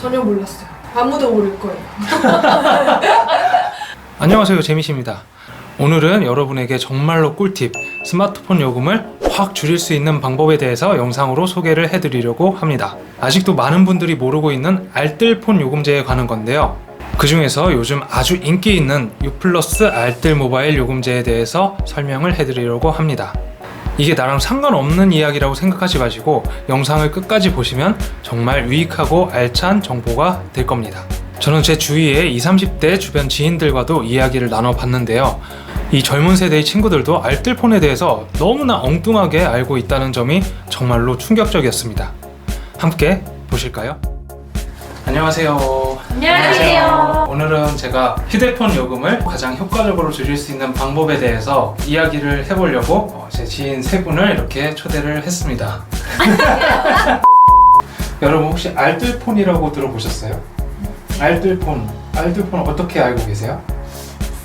전혀 몰랐어요. 아무도 모를 거예요. 안녕하세요, 재미씨입니다. 오늘은 여러분에게 정말로 꿀팁, 스마트폰 요금을 확 줄일 수 있는 방법에 대해서 영상으로 소개를 해드리려고 합니다. 아직도 많은 분들이 모르고 있는 알뜰폰 요금제에 관한 건데요. 그 중에서 요즘 아주 인기 있는 U+ 알뜰 모바일 요금제에 대해서 설명을 해드리려고 합니다. 이게 나랑 상관없는 이야기라고 생각하지 마시고 영상을 끝까지 보시면 정말 유익하고 알찬 정보가 될 겁니다. 저는 제 주위에 20, 30대 주변 지인들과도 이야기를 나눠봤는데요. 이 젊은 세대의 친구들도 알뜰폰에 대해서 너무나 엉뚱하게 알고 있다는 점이 정말로 충격적이었습니다. 함께 보실까요? 안녕하세요. 안녕하세요. 오늘은 제가 휴대폰 요금을 가장 효과적으로 줄일 수 있는 방법에 대해서 이야기를 해보려고 제 지인 세 분을 이렇게 초대를 했습니다. 여러분 혹시 알뜰폰이라고 들어보셨어요? 알뜰폰 어떻게 알고 계세요?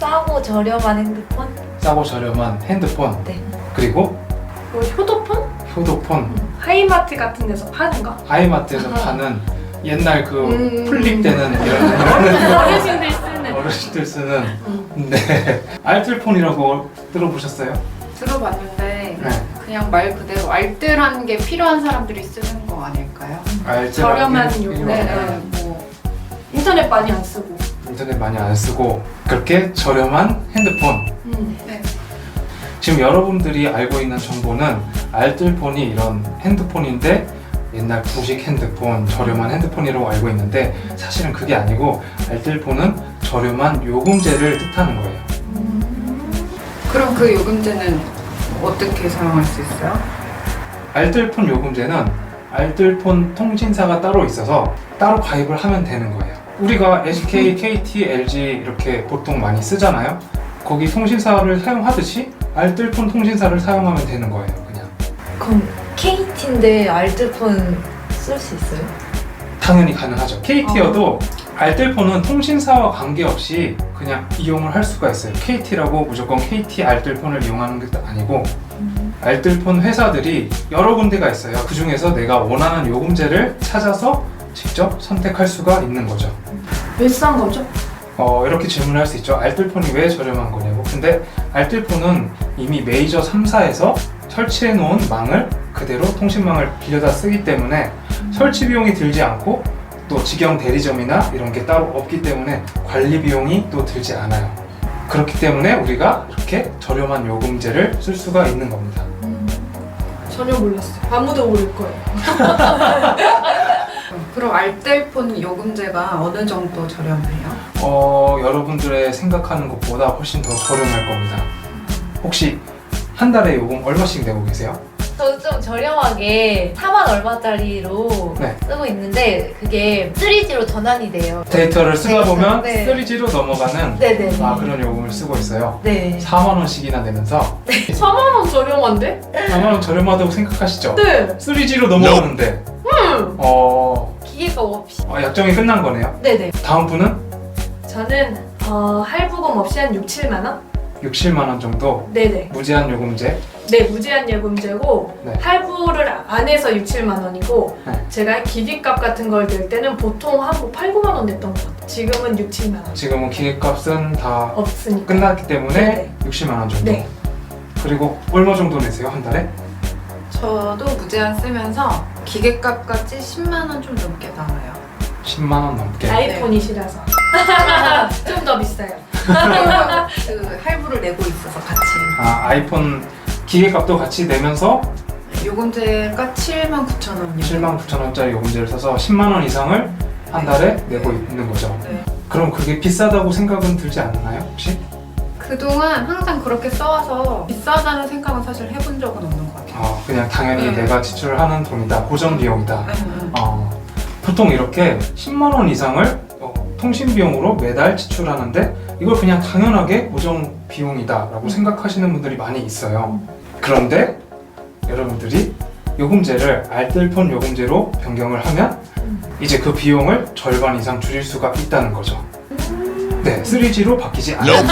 싸고 저렴한 핸드폰? 싸고 저렴한 핸드폰, 네. 그리고 뭐 효도폰? 효도폰, 하이마트 같은 데서 파는 거? 하이마트에서 파는 옛날 그 플립되는 이런 어르신들 쓰는. 어르신들 쓰는 네. 알뜰폰이라고 들어보셨어요? 들어봤는데 네. 그냥 말 그대로 알뜰한 게 필요한 사람들이 쓰는 거 아닐까요? 저렴한 알뜰하게 요금. 네, 필요한 네, 뭐 인터넷 많이 안 쓰고. 인터넷 많이 안 쓰고 그렇게 저렴한 핸드폰. 네. 지금 여러분들이 알고 있는 정보는 알뜰폰이 이런 핸드폰인데 옛날 구식 핸드폰, 저렴한 핸드폰이라고 알고 있는데 사실은 그게 아니고 알뜰폰은 저렴한 요금제를 뜻하는 거예요. 그럼 그 요금제는 어떻게 사용할 수 있어요? 알뜰폰 요금제는 알뜰폰 통신사가 따로 있어서 따로 가입을 하면 되는 거예요. 우리가 SK, KT, LG 이렇게 보통 많이 쓰잖아요. 거기 통신사를 사용하듯이 알뜰폰 통신사를 사용하면 되는 거예요, 그냥. 그럼 KT인데 알뜰폰 쓸 수 있어요? 당연히 가능하죠. KT여도 알뜰폰은 통신사와 관계없이 그냥 이용을 할 수가 있어요. KT라고 무조건 KT 알뜰폰을 이용하는 것도 아니고 알뜰폰 회사들이 여러 군데가 있어요. 그 중에서 내가 원하는 요금제를 찾아서 직접 선택할 수가 있는 거죠. 왜 싼 거죠? 이렇게 질문을 할 수 있죠. 알뜰폰이 왜 저렴한 거냐고. 근데 알뜰폰은 이미 메이저 3사에서 설치해 놓은 망을 그대로 통신망을 빌려다 쓰기 때문에 설치 비용이 들지 않고 또 직영 대리점이나 이런 게 따로 없기 때문에 관리 비용이 또 들지 않아요. 그렇기 때문에 우리가 이렇게 저렴한 요금제를 쓸 수가 있는 겁니다. 전혀 몰랐어요. 아무도 모를 거예요. 그럼 알뜰폰 요금제가 어느 정도 저렴해요? 여러분들의 생각하는 것보다 훨씬 더 저렴할 겁니다. 혹시 한 달에 요금 얼마씩 내고 계세요? 저도 좀 저렴하게 4만 얼마짜리로 네. 쓰고 있는데 그게 3G로 전환이 돼요. 데이터를 쓰다 보면 네. 3G로 넘어가는 네네. 그런 요금을 쓰고 있어요. 네. 4만 원씩이나 내면서 4만 원 저렴한데? 4만 원 저렴하다고 생각하시죠? 네. 3G로 넘어가는데 기계가 없이. 약정이 끝난 거네요. 네네. 다음 분은 저는 할부금 없이 한 6, 7만 원? 6, 7만 원 정도 네네. 무제한 요금제. 네, 무제한 요금제고 네. 할부를 안 해서 6, 7만 원이고 네. 제가 기기값 같은 걸 낼 때는 보통 한 8, 9만 원 냈던 것 같아요. 지금은 6, 7만 원. 지금은 기계값은 다 없으니까. 끝났기 때문에 네. 60만 원 정도. 네. 그리고 얼마 정도 내세요, 한 달에? 저도 무제한 쓰면서 기계값까지 10만 원 좀 넘게 나와요. 10만 원 넘게. 아이폰이시라서 좀 더 비싸요. 그 할부를 내고 있어서 같이. 아이폰 기계값도 같이 내면서 요금제가 7만 9천 원이요. 7만 9천 원짜리 요금제를 써서 10만 원 이상을 한 달에 내고 있는 거죠. 네. 그럼 그게 비싸다고 생각은 들지 않나요, 혹시? 그동안 항상 그렇게 써와서 비싸다는 생각은 사실 해본 적은 없는 것 같아요. 그냥 당연히 네. 내가 지출하는 돈이다, 고정 비용이다. 네. 보통 이렇게 10만 원 이상을 통신 비용으로 매달 지출하는데 이걸 그냥 당연하게 고정 비용이다라고 생각하시는 분들이 많이 있어요. 그런데 여러분들이 요금제를 알뜰폰 요금제로 변경을 하면 이제 그 비용을 절반 이상 줄일 수가 있다는 거죠. 네, 3G로 바뀌지 않아요.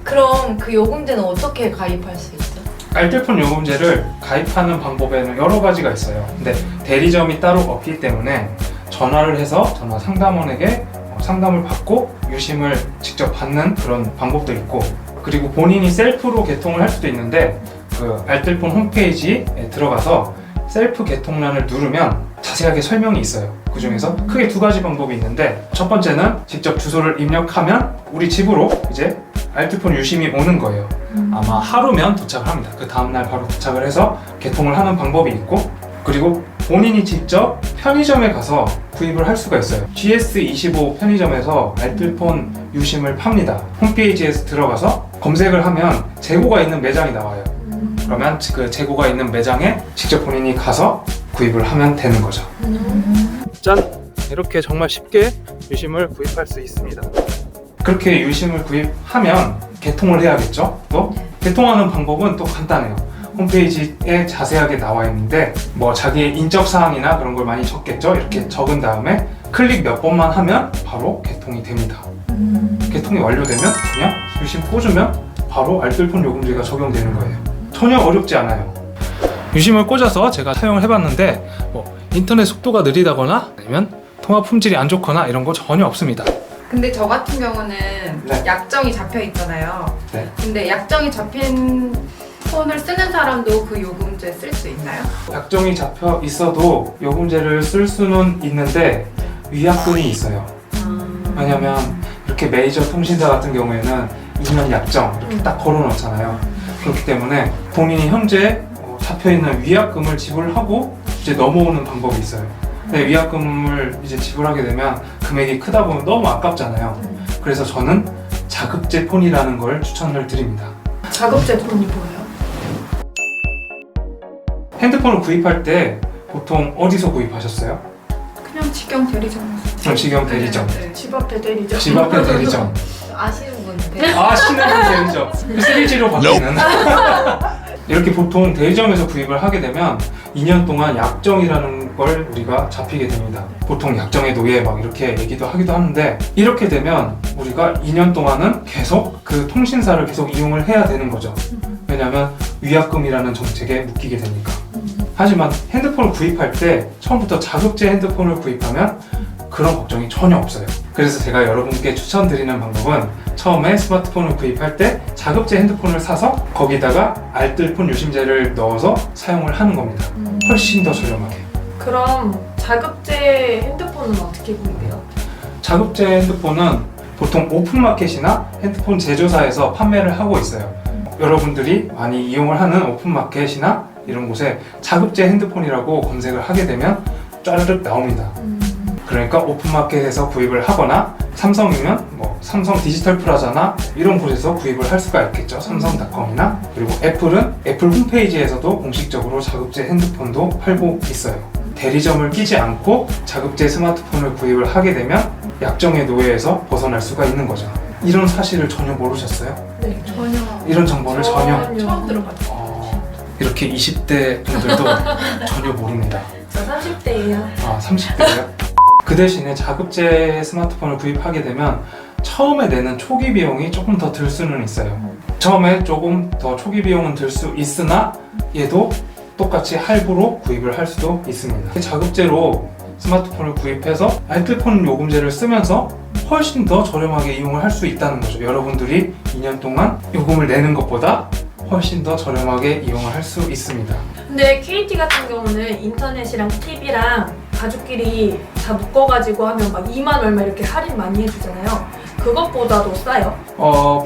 그럼 그 요금제는 어떻게 가입할 수 있죠? 알뜰폰 요금제를 가입하는 방법에는 여러 가지가 있어요. 근데 대리점이 따로 없기 때문에 전화를 해서 전화 상담원에게 상담을 받고 유심을 직접 받는 그런 방법도 있고, 그리고 본인이 셀프로 개통을 할 수도 있는데 그 알뜰폰 홈페이지에 들어가서 셀프 개통란을 누르면 자세하게 설명이 있어요. 그 중에서 크게 두 가지 방법이 있는데, 첫 번째는 직접 주소를 입력하면 우리 집으로 이제 알뜰폰 유심이 오는 거예요. 아마 하루면 도착을 합니다. 그 다음날 바로 도착을 해서 개통을 하는 방법이 있고, 그리고 본인이 직접 편의점에 가서 구입을 할 수가 있어요. GS25 편의점에서 알뜰폰 유심을 팝니다. 홈페이지에서 들어가서 검색을 하면 재고가 있는 매장이 나와요. 그러면 그 재고가 있는 매장에 직접 본인이 가서 구입을 하면 되는 거죠. 짠! 이렇게 정말 쉽게 유심을 구입할 수 있습니다. 그렇게 유심을 구입하면 개통을 해야겠죠? 또 개통하는 방법은 또 간단해요. 홈페이지에 자세하게 나와 있는데 뭐 자기의 인적사항이나 그런 걸 많이 적겠죠? 이렇게 적은 다음에 클릭 몇 번만 하면 바로 개통이 됩니다. 개통이 완료되면 그냥 유심 꽂으면 바로 알뜰폰 요금제가 적용되는 거예요. 전혀 어렵지 않아요. 유심을 꽂아서 제가 사용을 해봤는데 뭐 인터넷 속도가 느리다거나 아니면 통화 품질이 안 좋거나 이런 거 전혀 없습니다. 근데 저 같은 경우는 네. 약정이 잡혀 있잖아요. 네. 근데 약정이 잡힌 폰을 쓰는 사람도 그 요금제 쓸 수 있나요? 약정이 잡혀 있어도 요금제를 쓸 수는 있는데 위약금이 있어요. 왜냐면 이렇게 메이저 통신사 같은 경우에는 2년 약정 이렇게 딱 걸어 놓잖아요. 그렇기 때문에 본인이 현재 잡혀있는 위약금을 지불하고 이제 넘어오는 방법이 있어요. 근데 위약금을 이제 지불하게 되면 금액이 크다 보면 너무 아깝잖아요. 그래서 저는 자급제 폰이라는 걸 추천을 드립니다. 자급제 폰이 뭐예요? 핸드폰을 구입할 때 보통 어디서 구입하셨어요? 그냥 직영 대리점에서. 직영 대리점. 네. 집 앞에 대리점. 집 앞에 대리점. 아시는 분 아시는 분 대리점. 3G로 바뀌는. 이렇게 보통 대리점에서 구입을 하게 되면 2년 동안 약정이라는 걸 우리가 잡히게 됩니다. 보통 약정의 노예 막 이렇게 얘기도 하기도 하는데, 이렇게 되면 우리가 2년 동안은 계속 그 통신사를 계속 이용을 해야 되는 거죠. 왜냐하면 위약금이라는 정책에 묶이게 되니까. 하지만 핸드폰을 구입할 때 처음부터 자급제 핸드폰을 구입하면 그런 걱정이 전혀 없어요. 그래서 제가 여러분께 추천드리는 방법은 처음에 스마트폰을 구입할 때 자급제 핸드폰을 사서 거기다가 알뜰폰 유심제를 넣어서 사용을 하는 겁니다. 훨씬 더 저렴하게. 그럼 자급제 핸드폰은 어떻게 구입해요? 자급제 핸드폰은 보통 오픈마켓이나 핸드폰 제조사에서 판매를 하고 있어요. 여러분들이 많이 이용을 하는 오픈마켓이나 이런 곳에 자급제 핸드폰이라고 검색을 하게 되면 쫘르륵 나옵니다. 그러니까 오픈마켓에서 구입을 하거나 삼성이면 뭐 삼성 디지털 프라자나 이런 곳에서 구입을 할 수가 있겠죠. 삼성닷컴이나. 그리고 애플은 애플 홈페이지에서도 공식적으로 자급제 핸드폰도 팔고 있어요. 대리점을 끼지 않고 자급제 스마트폰을 구입을 하게 되면 약정의 노예에서 벗어날 수가 있는 거죠. 이런 사실을 전혀 모르셨어요? 네. 전혀. 이런 정보를 전혀. 처음 들어봤어요. 이렇게 20대 분들도 전혀 모릅니다. 저 30대예요. 아, 30대요? 그 대신에 자급제 스마트폰을 구입하게 되면 처음에 내는 초기 비용이 조금 더 들 수는 있어요. 처음에 조금 더 초기 비용은 들 수 있으나 얘도 똑같이 할부로 구입을 할 수도 있습니다. 자급제로 스마트폰을 구입해서 알뜰폰 요금제를 쓰면서 훨씬 더 저렴하게 이용을 할 수 있다는 거죠. 여러분들이 2년 동안 요금을 내는 것보다 훨씬 더 저렴하게 이용을 할 수 있습니다. 근데 KT 같은 경우는 인터넷이랑 TV랑 가족끼리 다 묶어가지고 하면 막 2만 얼마 이렇게 할인 많이 해주잖아요. 그것보다도 싸요.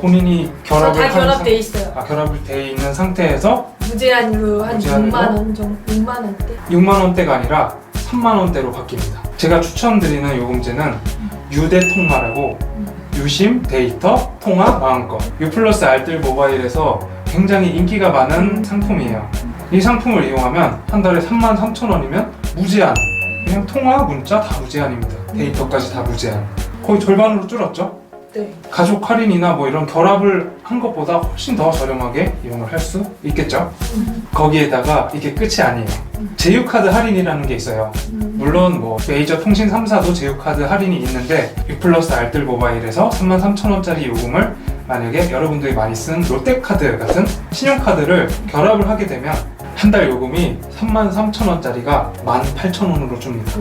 본인이 결합을 다 한 결합돼 있어요. 결합을 돼 있는 상태에서 무제한으로 한 무제한으로? 6만 원 정도, 6만 원대. 6만 원대가 아니라 3만 원대로 바뀝니다. 제가 추천드리는 요금제는 유대통화라고 유심, 데이터, 통화, 마음껏 유플러스 알뜰 모바일에서 굉장히 인기가 많은 상품이에요. 이 상품을 이용하면 한 달에 33,000원이면 무제한, 그냥 통화, 문자 다 무제한입니다. 데이터까지 다 무제한. 거의 절반으로 줄었죠? 네. 가족 할인이나 뭐 이런 결합을 한 것보다 훨씬 더 저렴하게 이용을 할 수 있겠죠? 거기에다가 이게 끝이 아니에요. 제휴카드 할인이라는 게 있어요. 물론 뭐 메이저 통신 3사도 제휴카드 할인이 있는데 유플러스 알뜰 모바일에서 33,000원짜리 요금을 만약에 여러분들이 많이 쓴 롯데카드 같은 신용카드를 결합을 하게 되면 한 달 요금이 33,000원짜리가 18,000원으로 줍니다.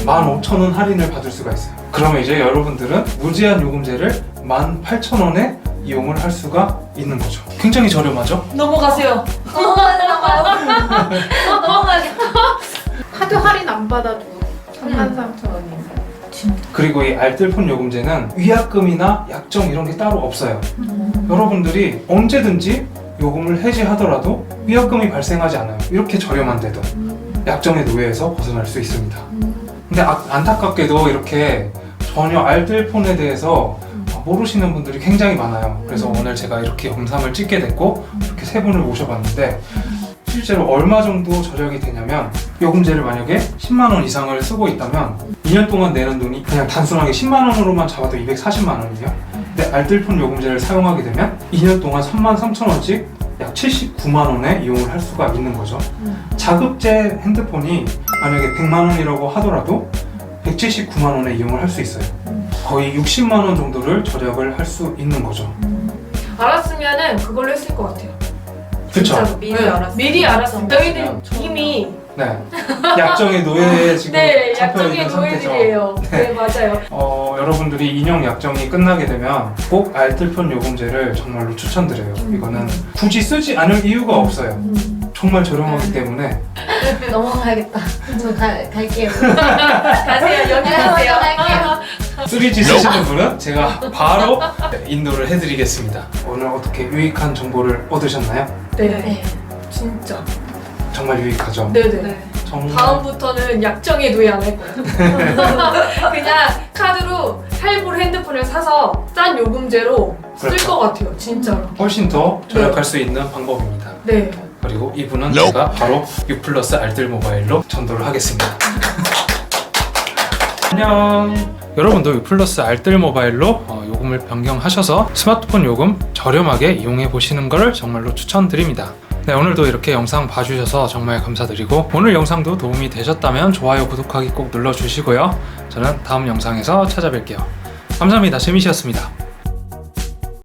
15,000원 할인을 받을 수가 있어요. 그러면 이제 여러분들은 무제한 요금제를 18,000원에 이용을 할 수가 있는 거죠. 굉장히 저렴하죠? 넘어가세요. 넘어가겠다. 카드 할인 안 받아도 33,000원이니까. 그리고 이 알뜰폰 요금제는 위약금이나 약정 이런 게 따로 없어요. 여러분들이 언제든지 요금을 해지하더라도 위약금이 발생하지 않아요. 이렇게 저렴한데도 약정의 노예에서 벗어날 수 있습니다. 근데 안타깝게도 이렇게 전혀 알뜰폰에 대해서 모르시는 분들이 굉장히 많아요. 그래서 오늘 제가 이렇게 영상을 찍게 됐고 이렇게 세 분을 모셔봤는데 실제로 얼마 정도 절약이 되냐면 요금제를 만약에 10만 원 이상을 쓰고 있다면 2년 동안 내는 돈이 그냥 단순하게 10만 원으로만 잡아도 240만 원이에요. 근데 알뜰폰 요금제를 사용하게 되면 2년 동안 33,000원씩 약 79만 원에 이용을 할 수가 있는 거죠. 자급제 핸드폰이 만약에 100만 원이라고 하더라도 179만 원에 이용을 할 수 있어요. 거의 60만 원 정도를 절약을 할 수 있는 거죠. 알았으면은 그걸로 했을 것 같아요. 그쵸? 진짜로 미리 네, 알았어. 미리 알았어요. 저희들 이미 네. 약정의 노예에 지금 네, 잡혀 약정의 있는 상태죠. 노예들이에요. 네, 맞아요. 여러분들이 인용 약정이 끝나게 되면 꼭 알뜰폰 요금제를 정말로 추천드려요. 이거는 굳이 쓰지 않을 이유가 없어요. 정말 저렴하기 때문에 넘어가야겠다. 저 갈게요. 가세요. 연락하세요. 갈게요. 3G 쓰시는 분은 제가 바로 인도를 해드리겠습니다. 오늘 어떻게 유익한 정보를 얻으셨나요? 네, 네. 진짜. 정말 유익하죠? 네네. 정말 다음부터는 약정의 노예 안 할 거예요. 그냥 카드로 할부로 핸드폰을 사서 싼 요금제로 쓸 그렇죠. 것 같아요. 진짜로. 훨씬 더 절약할 수 있는 방법입니다. 네. 그리고 이분은 제가 바로 U 플러스 알뜰 모바일로 전도를 하겠습니다. 안녕. 여러분도 U 플러스 알뜰 모바일로 요금을 변경하셔서 스마트폰 요금 저렴하게 이용해 보시는 걸 정말로 추천드립니다. 네, 오늘도 이렇게 영상 봐주셔서 정말 감사드리고 오늘 영상도 도움이 되셨다면 좋아요, 구독하기 꼭 눌러주시고요. 저는 다음 영상에서 찾아뵐게요. 감사합니다. 재미있었습니다.